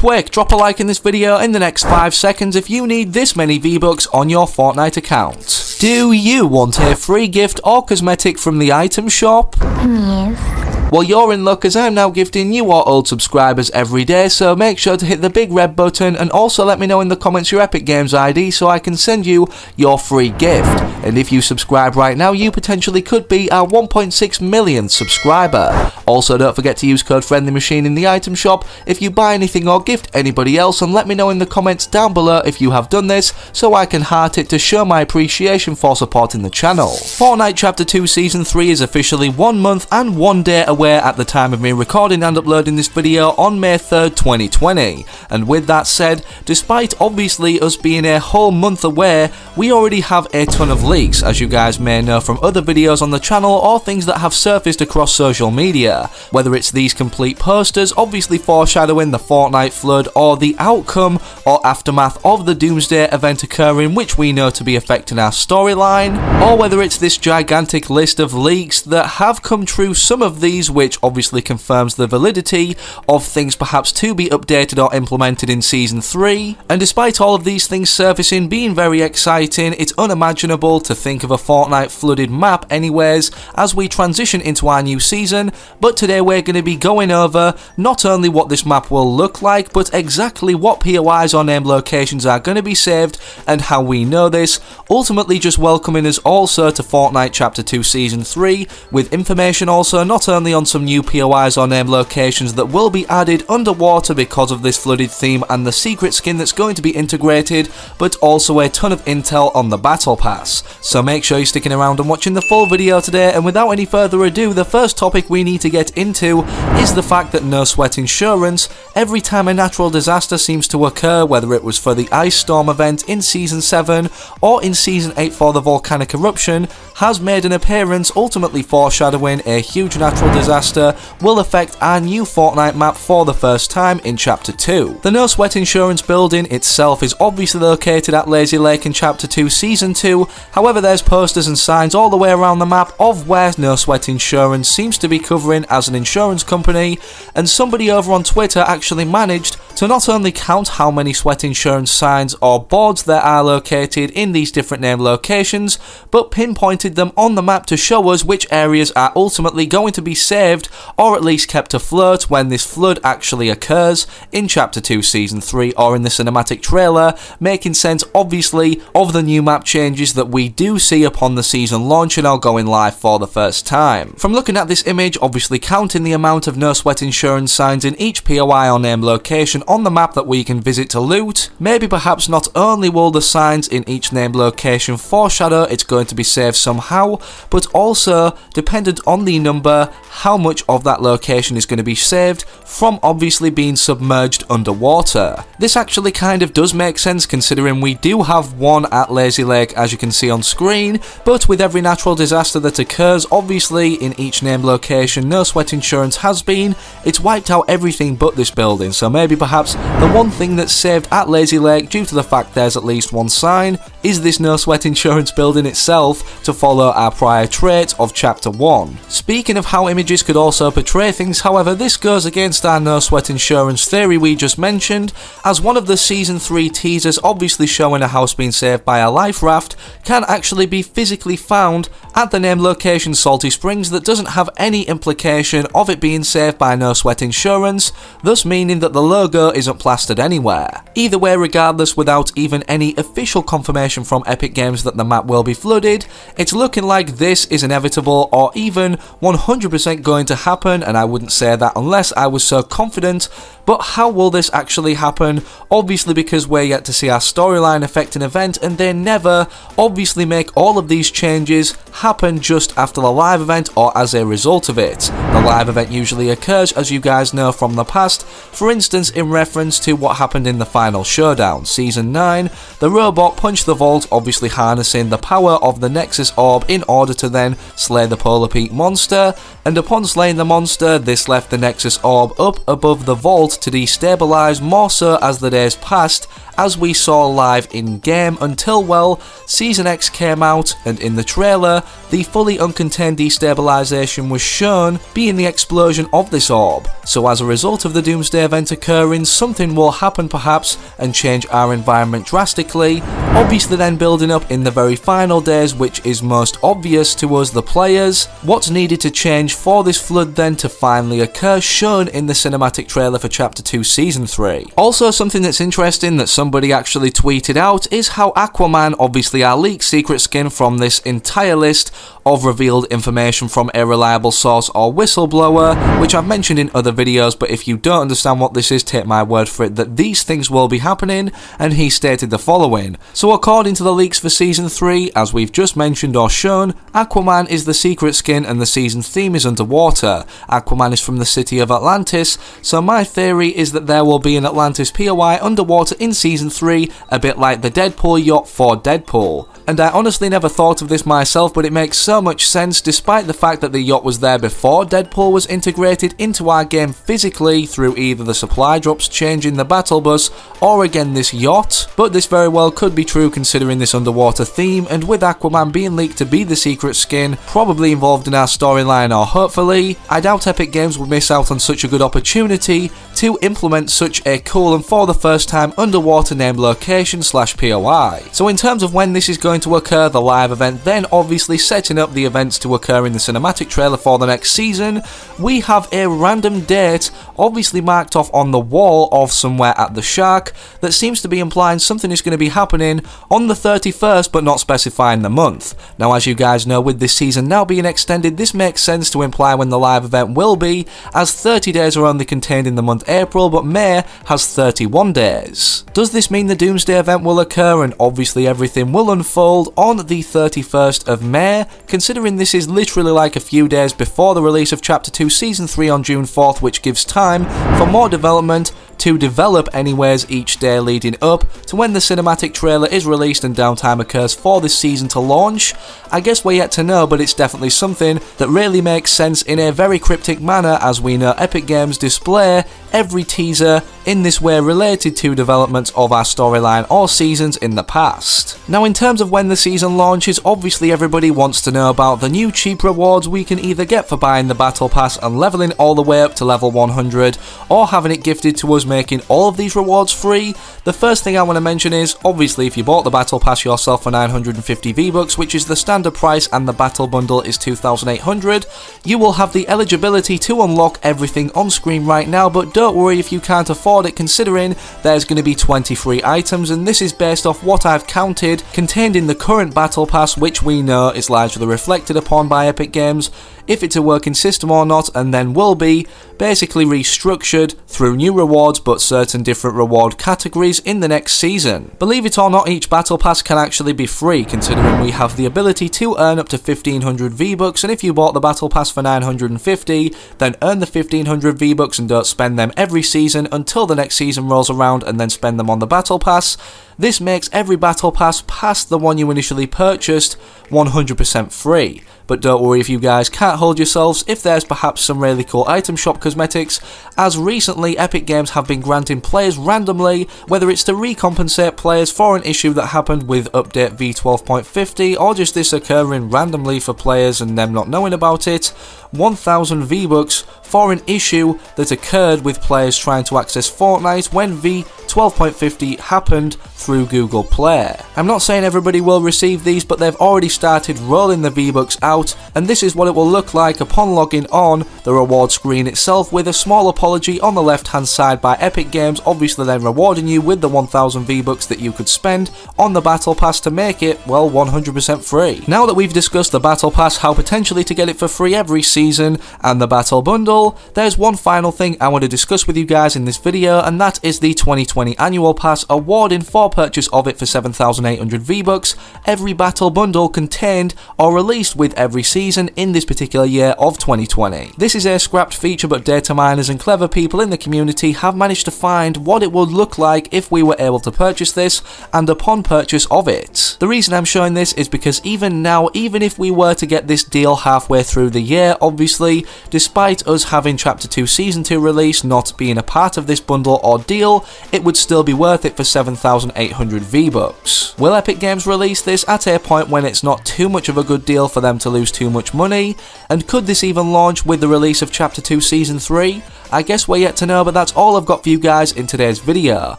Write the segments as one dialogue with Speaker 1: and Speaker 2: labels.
Speaker 1: quick, drop a like in this video in the next 5 seconds if you need this many V-Bucks on your Fortnite account. Do you want a free gift or cosmetic from the item shop?
Speaker 2: Yes.
Speaker 1: Well, you're in luck as I'm now gifting new or old subscribers every day, so make sure to hit the big red button and also let me know in the comments your Epic Games ID so I can send you your free gift. And if you subscribe right now, you potentially could be our 1.6 millionth subscriber. Also, don't forget to use code FriendlyMachine in the item shop if you buy anything or gift anybody else, and let me know in the comments down below if you have done this so I can heart it to show my appreciation for supporting the channel. Fortnite Chapter 2 Season 3 is officially 1 month and 1 day away at the time of me recording and uploading this video on May 3rd, 2020. And with that said, despite obviously us being a whole month away, we already have a ton of leaks, as you guys may know from other videos on the channel or things that have surfaced across social media. Whether it's these complete posters obviously foreshadowing the Fortnite flood, or the outcome or aftermath of the Doomsday event occurring, which we know to be affecting our storyline, or whether it's this gigantic list of leaks that have come true, some of these which obviously confirms the validity of things perhaps to be updated or implemented in Season 3. And despite all of these things surfacing being very exciting, it's unimaginable to think of a Fortnite flooded map anyways as we transition into our new season. But today we're going to be going over not only what this map will look like, but exactly what POIs or named locations are going to be saved and how we know this, ultimately just welcoming us also to Fortnite Chapter 2 Season 3 with information also not only on some new POIs or named locations that will be added underwater because of this flooded theme and the secret skin that's going to be integrated, but also a ton of intel on the battle pass. So make sure you're sticking around and watching the full video today, and without any further ado, the first topic we need to get into is the fact that no sweat insurance, every time a natural disaster seems to occur, whether it was for the ice storm event in Season 7 or in Season 8 for the volcanic eruption, has made an appearance, ultimately foreshadowing a huge natural disaster will affect our new Fortnite map for the first time in Chapter 2. The No Sweat Insurance building itself is obviously located at Lazy Lake in Chapter 2 Season 2, however there's posters and signs all the way around the map of where No Sweat Insurance seems to be covering as an insurance company, and somebody over on Twitter actually managed to not only count how many sweat insurance signs or boards there are located in these different named locations, but pinpointed them on the map to show us which areas are ultimately going to be saved or at least kept afloat when this flood actually occurs in Chapter 2 Season 3 or in the cinematic trailer, making sense obviously of the new map changes that we do see upon the season launch and are going live for the first time. From looking at this image, obviously counting the amount of no sweat insurance signs in each POI or named location on the map that we can visit to loot, maybe perhaps not only will the signs in each named location foreshadow it's going to be saved somehow, but also, dependent on the number, how much of that location is going to be saved from obviously being submerged underwater. This actually kind of does make sense considering we do have one at Lazy Lake as you can see on screen, but with every natural disaster that occurs obviously in each named location no sweat insurance has been, it's wiped out everything but this building, so maybe perhaps the one thing that's saved at Lazy Lake due to the fact there's at least one sign is this no sweat insurance building itself to follow our prior trait of Chapter 1. Speaking of how images could also portray things, however, this goes against our no sweat insurance theory we just mentioned, as one of the Season 3 teasers obviously showing a house being saved by a life raft can actually be physically found at the named location Salty Springs that doesn't have any implication of it being saved by no sweat insurance, thus meaning that the logo isn't plastered anywhere. Either way, regardless, without even any official confirmation from Epic Games that the map will be flooded, it's looking like this is inevitable or even 100% going to happen, and I wouldn't say that unless I was so confident. But how will this actually happen? Obviously because we're yet to see our storyline affect an event, and they never obviously make all of these changes happen just after the live event or as a result of it. The live event usually occurs, as you guys know from the past, for instance in reference to what happened in the final showdown. Season 9, the robot punched the vault, obviously harnessing the power of the Nexus Orb in order to then slay the Polar Peak monster, and upon slaying the monster, this left the Nexus Orb up above the vault vault to destabilize more so as the days passed, as we saw live in-game until, well, Season X came out, and in the trailer, the fully uncontained destabilization was shown, being the explosion of this orb. So as a result of the Doomsday event occurring, something will happen perhaps and change our environment drastically, obviously then building up in the very final days, which is most obvious to us the players. What's needed to change for this flood then to finally occur, shown in the cinematic trailer for Chapter 2 Season 3. Also, something that's interesting that somebody actually tweeted out is how Aquaman, obviously our leaked secret skin from this entire list of revealed information from a reliable source or whistleblower, which I've mentioned in other videos, but if you don't understand what this is, take my word for it that these things will be happening, and he stated the following. So according to the leaks for Season 3, as we've just mentioned or shown, Aquaman is the secret skin and the season theme is underwater. Aquaman is from the city of Atlantis, so my theory is that there will be an Atlantis POI underwater in Season 3, a bit like the Deadpool yacht for Deadpool. And I honestly never thought of this myself, but it makes so much sense despite the fact that the yacht was there before Deadpool was integrated into our game physically through either the supply drops changing the battle bus or again this yacht. But this very well could be true considering this underwater theme, and with Aquaman being leaked to be the secret skin, probably involved in our storyline or hopefully, I doubt Epic Games would miss out on such a good opportunity to implement such a cool and for the first time underwater named location / POI. So in terms of when this is going to occur, the live event, then obviously setting up the events to occur in the cinematic trailer for the next season, we have a random date obviously marked off on the wall of somewhere at the Shark that seems to be implying something is going to be happening on the 31st but not specifying the month. Now as you guys know, with this season now being extended, this makes sense to imply when the live event will be, as 30 days are only contained in the month April, but May has 31 days. Does this mean the Doomsday event will occur and obviously everything will unfold on the 31st of May, considering this is literally like a few days before the release of Chapter 2 Season 3 on June 4th, which gives time for more development to develop anyways each day leading up to when the cinematic trailer is released and downtime occurs for this season to launch? I guess we're yet to know, but it's definitely something that really makes sense in a very cryptic manner, as we know Epic Games display every teaser in this way related to developments of our storyline or seasons in the past. Now in terms of when the season launches, obviously everybody wants to know about the new cheap rewards we can either get for buying the battle pass and leveling all the way up to level 100, or having it gifted to us making all of these rewards free. The first thing I want to mention is, obviously if you bought the battle pass yourself for 950 V-Bucks, which is the standard price, and the battle bundle is 2,800, you will have the eligibility to unlock everything on screen right now, but don't worry if you can't afford it, considering there's going to be 20 free items, and this is based off what I've counted contained in the current battle pass, which we know is largely reflected upon by Epic Games, if it's a working system or not, and then will be basically restructured through new rewards but certain different reward categories in the next season. Believe it or not, each battle pass can actually be free, considering we have the ability to earn up to 1500 V-Bucks, and if you bought the battle pass for 950, then earn the 1500 V-Bucks and don't spend them every season until the next season rolls around and then spend them on the battle pass. This makes every battle pass past the one you initially purchased 100% free. But don't worry if you guys can't hold yourselves if there's perhaps some really cool item shop cosmetics, as recently Epic Games have been granting players randomly, whether it's to recompensate players for an issue that happened with update v12.50 or just this occurring randomly for players and them not knowing about it, 1000 V-Bucks for an issue that occurred with players trying to access Fortnite when v12.50 happened through Google Play. I'm not saying everybody will receive these, but they've already started rolling the V-Bucks out, and this is what it will look like upon logging on the reward screen itself, with a small apology on the left hand side by Epic Games, obviously then rewarding you with the 1000 V-Bucks that you could spend on the battle pass to make it, well, 100% free. Now that we've discussed the battle pass, how potentially to get it for free every season, and the battle bundle, there's one final thing I want to discuss with you guys in this video, and that is the 2020 2020 annual pass, awarding for purchase of it for 7,800 V-Bucks every battle bundle contained or released with every season in this particular year of 2020. This is a scrapped feature, but data miners and clever people in the community have managed to find what it would look like if we were able to purchase this and upon purchase of it. The reason I'm showing this is because even now, even if we were to get this deal halfway through the year, obviously, despite us having Chapter 2 Season 2 release not being a part of this bundle or deal, it would still be worth it for 7,800 V-Bucks. Will Epic Games release this at a point when it's not too much of a good deal for them to lose too much money? And could this even launch with the release of Chapter 2 Season 3? I guess we're yet to know, but that's all I've got for you guys in today's video.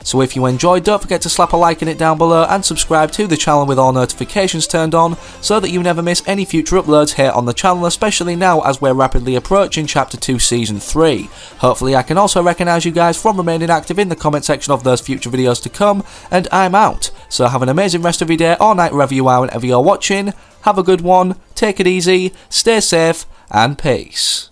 Speaker 1: So if you enjoyed, don't forget to slap a like in it down below and subscribe to the channel with all notifications turned on so that you never miss any future uploads here on the channel, especially now as we're rapidly approaching Chapter 2 Season 3. Hopefully I can also recognise you guys from remaining active in the comment section of those future videos to come, and I'm out. So have an amazing rest of your day or night wherever you are whenever you're watching. Have a good one, take it easy, stay safe, and peace.